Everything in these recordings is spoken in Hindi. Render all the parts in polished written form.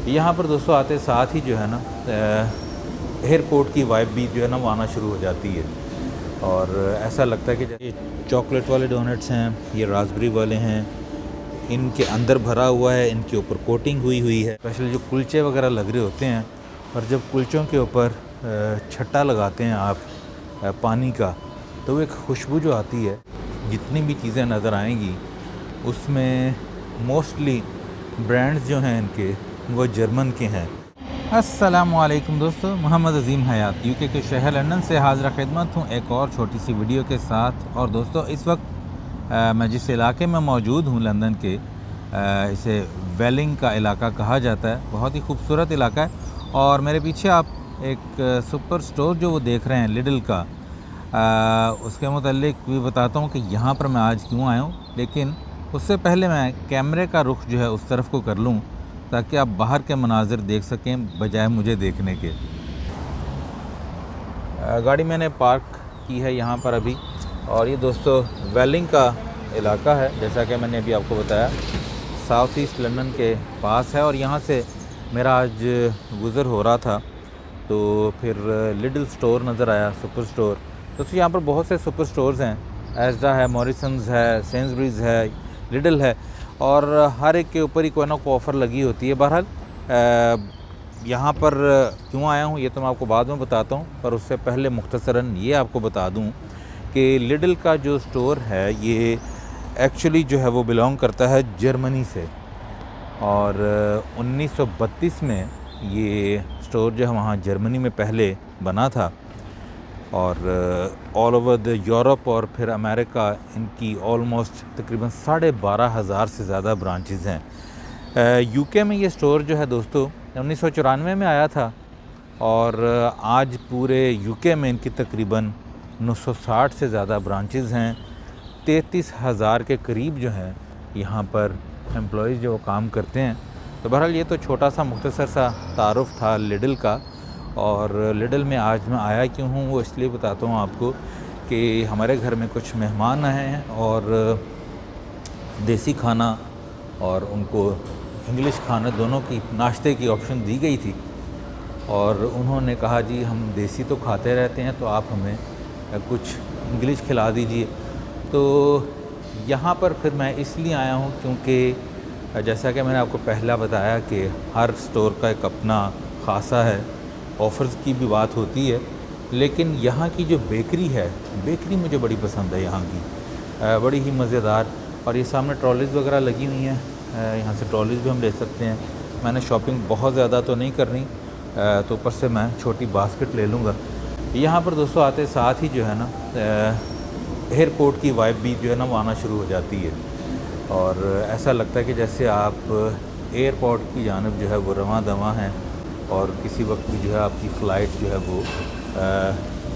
यहाँ पर दोस्तों आते साथ ही जो है ना एयरपोर्ट की वाइब भी जो है ना वो आना शुरू हो जाती है। और ऐसा लगता है कि ये चॉकलेट वाले डोनट्स हैं, ये रास्पबेरी वाले हैं, इनके अंदर भरा हुआ है, इनके ऊपर कोटिंग हुई हुई है। स्पेशल जो कुलचे वगैरह लग रहे होते हैं, और जब कुलचों के ऊपर छट्टा लगाते हैं आप पानी का, तो एक खुशबू जो आती है, जितनी भी चीज़ें नज़र आएंगी उसमें मोस्टली ब्रांड्स जो हैं इनके वो जर्मन के हैं। अस्सलामुअलैकुम दोस्तों, मोहम्मद अज़ीम हयात यूके के शहर लंदन से हाज़िर खिदमत हूँ एक और छोटी सी वीडियो के साथ। और दोस्तों इस वक्त मैं जिस इलाके में मौजूद हूँ लंदन के, इसे वेलिंग का इलाका कहा जाता है। बहुत ही खूबसूरत इलाका है। और मेरे पीछे आप एक सुपर स्टोर जो वो देख रहे हैं लिडल का, उसके मुतालिक भी बताता हूँ कि यहाँ पर मैं आज क्यों आया हूँ। लेकिन उससे पहले मैं कैमरे का रुख जो है उस तरफ को कर लूँ ताकि आप बाहर के मनाजिर देख सकें बजाय मुझे देखने के। गाड़ी मैंने पार्क की है यहाँ पर अभी, और ये दोस्तों वेलिंग का इलाका है, जैसा कि मैंने अभी आपको बताया, साउथ ईस्ट लंदन के पास है। और यहाँ से मेरा आज गुज़र हो रहा था तो फिर लिडल स्टोर नज़र आया, सुपर स्टोर। दोस्तों यहाँ पर बहुत से सुपर स्टोर्स हैं, एस्डा है, मॉरिसन्स है, सेंसबरीज है, लिडल है, और हर एक के ऊपर ही कोई ना कोई ऑफ़र लगी होती है। बहरहाल यहाँ पर क्यों आया हूँ ये तो मैं आपको बाद में बताता हूँ, पर उससे पहले मुख्तसरन ये आपको बता दूँ कि लिडल का जो स्टोर है ये एक्चुअली जो है वो बिलोंग करता है जर्मनी से। और 1932 में ये स्टोर जो है वहाँ जर्मनी में पहले बना था, और ऑल ओवर द यूरोप और फिर अमेरिका इनकी ऑलमोस्ट तकरीबन 12,500 से ज़्यादा ब्रांचेज़ हैं। यूके में ये स्टोर जो है दोस्तों 1994 में आया था, और आज पूरे यूके में इनकी तकरीबन 960 से ज़्यादा ब्रांचेज़ हैं। 33,000 के करीब जो हैं यहाँ पर एम्प्लॉइज़ जो काम करते हैं। तो बहरहाल ये तो छोटा सा मुख्तसर सा तारुफ था लिडल का। और लिडल में आज मैं आया क्यों हूँ वो इसलिए बताता हूँ आपको कि हमारे घर में कुछ मेहमान आए हैं और देसी खाना और उनको इंग्लिश खाना दोनों की नाश्ते की ऑप्शन दी गई थी। और उन्होंने कहा जी हम देसी तो खाते रहते हैं, तो आप हमें कुछ इंग्लिश खिला दीजिए। तो यहाँ पर फिर मैं इसलिए आया हूँ क्योंकि जैसा कि मैंने आपको पहला बताया कि हर स्टोर का एक अपना ख़ासा है, ऑफ़र्स की भी बात होती है, लेकिन यहाँ की जो बेकरी है, बेकरी मुझे बड़ी पसंद है यहाँ की, बड़ी ही मज़ेदार। और ये सामने ट्रॉलीज़ वगैरह लगी हुई हैं, यहाँ से ट्रॉलीज़ भी हम ले सकते हैं। मैंने शॉपिंग बहुत ज़्यादा तो नहीं करनी, तो ऊपर से मैं छोटी बास्केट ले लूँगा। यहाँ पर दोस्तों आते साथ ही जो है ना एयरपोर्ट की वाइब भी जो है ना वो आना शुरू हो जाती है। और ऐसा लगता है कि जैसे आप एयरपोर्ट की जानिब जो है वो रवां दवां हैं, और किसी वक्त भी जो है आपकी फ़्लाइट जो है वो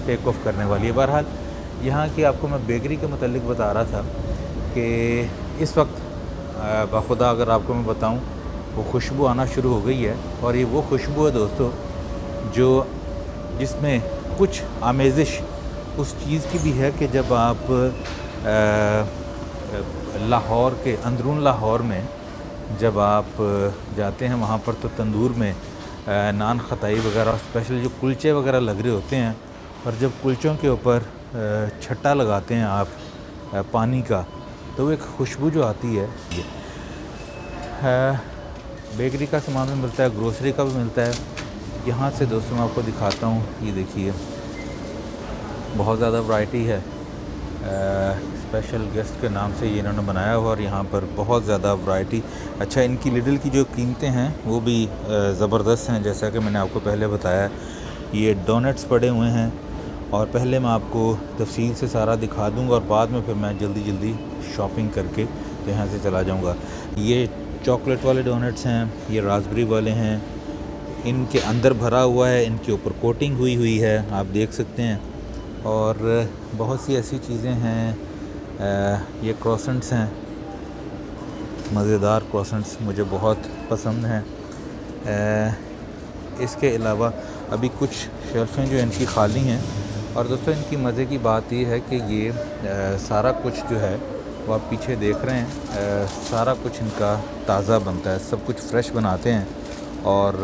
टेक ऑफ करने वाली है। बहरहाल यहाँ की आपको मैं बेकरी के मुतालिक बता रहा था कि इस वक्त बाखुदा अगर आपको मैं बताऊँ वो खुशबू आना शुरू हो गई है। और ये वो खुशबू है दोस्तों जो जिसमें कुछ आमेज़िश उस चीज़ की भी है कि जब आप लाहौर के अंदरून लाहौर में जब आप जाते हैं वहाँ पर, तो तंदूर में नान खताई वगैरह स्पेशल जो कुलचे वगैरह लग रहे होते हैं, और जब कुलचों के ऊपर छट्टा लगाते हैं आप पानी का, तो एक खुशबू जो आती है। ये बेकरी का सामान भी मिलता है, ग्रोसरी का भी मिलता है। यहाँ से दोस्तों मैं आपको दिखाता हूँ, ये देखिए बहुत ज़्यादा वैरायटी है। स्पेशल गेस्ट के नाम से ये इन्होंने बनाया हुआ, और यहाँ पर बहुत ज़्यादा वैरायटी। अच्छा, इनकी लिडल की जो कीमतें हैं वो भी ज़बरदस्त हैं, जैसा कि मैंने आपको पहले बताया। ये डोनट्स पड़े हुए हैं, और पहले मैं आपको तफसील से सारा दिखा दूँगा, और बाद में फिर मैं जल्दी जल्दी शॉपिंग करके तो यहाँ से चला जाऊँगा। ये चॉकलेट वाले डोनट्स हैं, ये रास्पबेरी वाले हैं, इनके अंदर भरा हुआ है, इनके ऊपर कोटिंग हुई हुई है, आप देख सकते हैं। और बहुत सी ऐसी चीज़ें हैं, ये क्रोसेंट्स हैं, मज़ेदार क्रोसेंट्स मुझे बहुत पसंद हैं। इसके अलावा अभी कुछ शेल्फ़ें जो इनकी खाली हैं। और दोस्तों इनकी मज़े की बात ये है कि ये सारा कुछ जो है वो आप पीछे देख रहे हैं, सारा कुछ इनका ताज़ा बनता है, सब कुछ फ्रेश बनाते हैं। और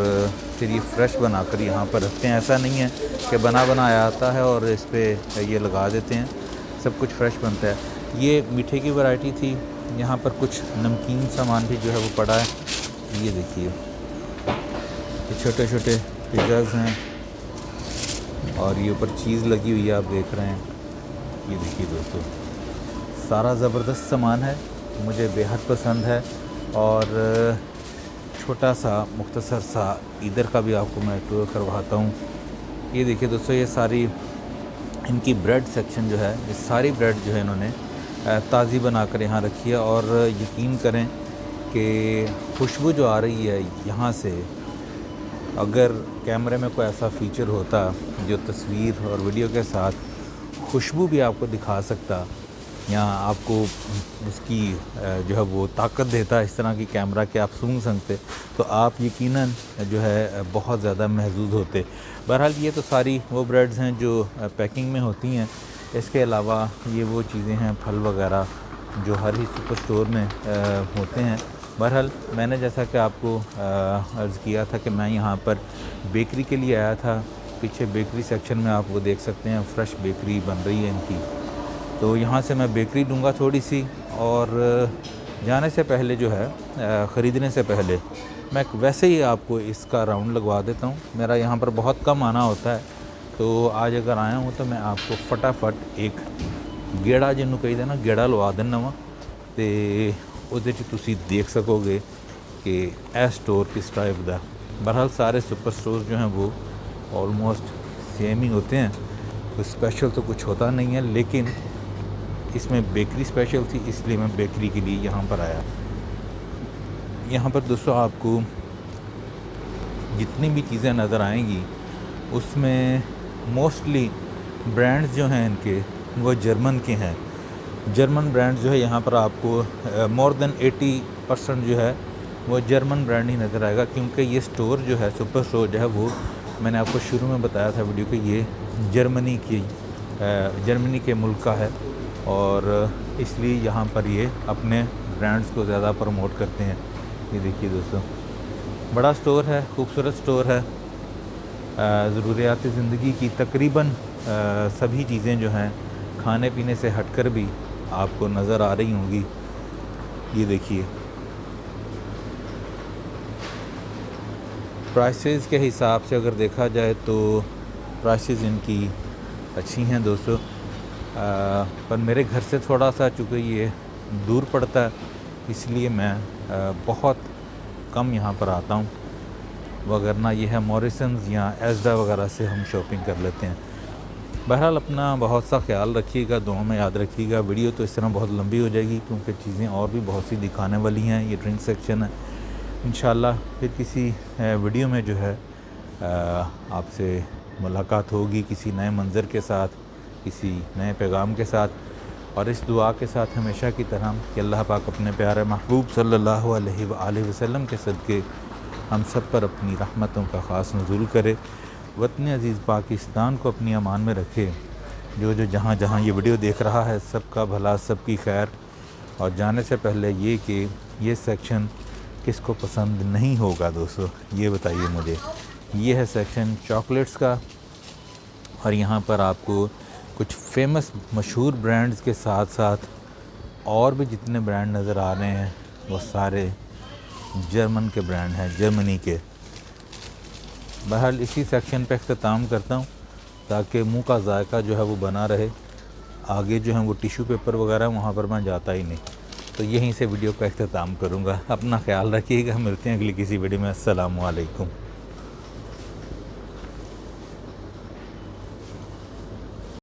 फिर ये फ्रेश बनाकर यहाँ पर रखते हैं। ऐसा नहीं है कि बना बनाया आता है और इस पर ये लगा देते हैं, सब कुछ फ्रेश बनता है। ये मीठे की वैरायटी थी। यहाँ पर कुछ नमकीन सामान भी जो है वो पड़ा है। ये देखिए, ये छोटे छोटे पिज़्ज़ाज़ हैं और ये ऊपर चीज़ लगी हुई है, आप देख रहे हैं। ये देखिए दोस्तों, सारा ज़बरदस्त सामान है, मुझे बेहद पसंद है। और छोटा सा मुख्तसर सा इधर का भी आपको मैं टूर करवाता हूँ। ये देखिए दोस्तों, ये सारी इनकी ब्रेड सेक्शन जो है, ये सारी ब्रेड जो है इन्होंने ताज़ी बनाकर यहाँ रखी है। और यकीन करें कि खुशबू जो आ रही है यहाँ से, अगर कैमरे में कोई ऐसा फ़ीचर होता जो तस्वीर और वीडियो के साथ खुशबू भी आपको दिखा सकता या आपको उसकी जो है वो ताकत देता इस तरह की कैमरा कि आप सूंघ सकते, तो आप यकीनन जो है बहुत ज़्यादा महजूज होते। बहरहाल ये तो सारी वो ब्रेड्स हैं जो पैकिंग में होती हैं। इसके अलावा ये वो चीज़ें हैं, फल वगैरह जो हर ही सुपर स्टोर में होते हैं। बहरहाल मैंने जैसा कि आपको अर्ज़ किया था कि मैं यहाँ पर बेकरी के लिए आया था। पीछे बेकरी सेक्शन में आप वो देख सकते हैं, फ़्रेश बेकरी बन रही है इनकी। तो यहाँ से मैं बेकरी लूँगा थोड़ी सी, और जाने से पहले जो है ख़रीदने से पहले मैं वैसे ही आपको इसका राउंड लगवा देता हूँ। मेरा यहाँ पर बहुत कम आना होता है, तो आज अगर आया हूँ तो मैं आपको फटाफट एक गेड़ा जिन्हों कही ना गेड़ा लवा देना वा, तो ਉਹਦੇ 'ਚ ਤੁਸੀਂ देख सकोगे कि यह स्टोर किस टाइप का। बहरहाल सारे सुपर स्टोर जो हैं वो ऑलमोस्ट सेम ही होते हैं, कोई स्पेशल तो कुछ होता नहीं है। लेकिन इसमें बेकरी स्पेशल थी, इसलिए मैं बेकरी के लिए यहाँ पर आया। यहाँ पर दोस्तों आपको जितनी भी चीज़ें नज़र आएंगी उसमें मोस्टली ब्रांड्स जो हैं इनके वो जर्मन के हैं। जर्मन ब्रांड जो है यहाँ पर आपको मोर देन 80% जो है वो जर्मन ब्रांड ही नज़र आएगा, क्योंकि ये स्टोर जो है सुपर स्टोर जो है वो मैंने आपको शुरू में बताया था वीडियो कि ये जर्मनी के मुल्क का है, और इसलिए यहाँ पर ये अपने ब्रांड्स को ज़्यादा प्रमोट करते हैं। ये देखिए दोस्तों, बड़ा स्टोर है, खूबसूरत स्टोर है। ज़रूरियात ज़िंदगी की तकरीबन सभी चीज़ें जो हैं खाने पीने से हटकर भी आपको नज़र आ रही होंगी। ये देखिए, प्राइसेस के हिसाब से अगर देखा जाए तो प्राइसेस इनकी अच्छी हैं दोस्तों। पर मेरे घर से थोड़ा सा चूँकि ये दूर पड़ता है, इसलिए मैं बहुत कम यहाँ पर आता हूँ, वगरना ये है मॉरिसन्स या एस्डा वगैरह से हम शॉपिंग कर लेते हैं। बहरहाल अपना बहुत सा ख्याल रखिएगा, दुआ में याद रखिएगा। वीडियो तो इस तरह बहुत लंबी हो जाएगी क्योंकि चीज़ें और भी बहुत सी दिखाने वाली हैं। ये ड्रिंक सेक्शन है। इंशाल्लाह फिर किसी वीडियो में जो है आपसे मुलाकात होगी किसी नए मंज़र के साथ, किसी नए पैगाम के साथ, और इस दुआ के साथ हमेशा की तरह कि अल्लाह पाक अपने प्यारे महबूब सल्लल्लाहु अलैहि वसल्लम के सदक़े हम सब पर अपनी रहमतों का ख़ास नुज़ूल करे, वतन अज़ीज़ पाकिस्तान को अपनी अमान में रखे। जो जहाँ जहाँ ये वीडियो देख रहा है सबका भला, सबकी खैर। और जाने से पहले ये कि ये सेक्शन किसको पसंद नहीं होगा दोस्तों, ये बताइए मुझे। ये है सेक्शन चॉकलेट्स का, और यहाँ पर आपको कुछ फेमस मशहूर ब्रांड्स के साथ साथ और भी जितने ब्रांड नज़र आ रहे हैं वो सारे जर्मन के ब्रांड हैं, जर्मनी के। बहरहाल इसी सेक्शन पे अख्ताम करता हूँ ताकि मुंह का जायका जो है वो बना रहे। आगे जो है वो टिश्यू पेपर वगैरह वहाँ पर मैं जाता ही नहीं, तो यहीं से वीडियो का अख्ताम करूँगा। अपना ख्याल रखिएगा, मिलते हैं अगली किसी वीडियो में। अस्सलामु अलैकुम।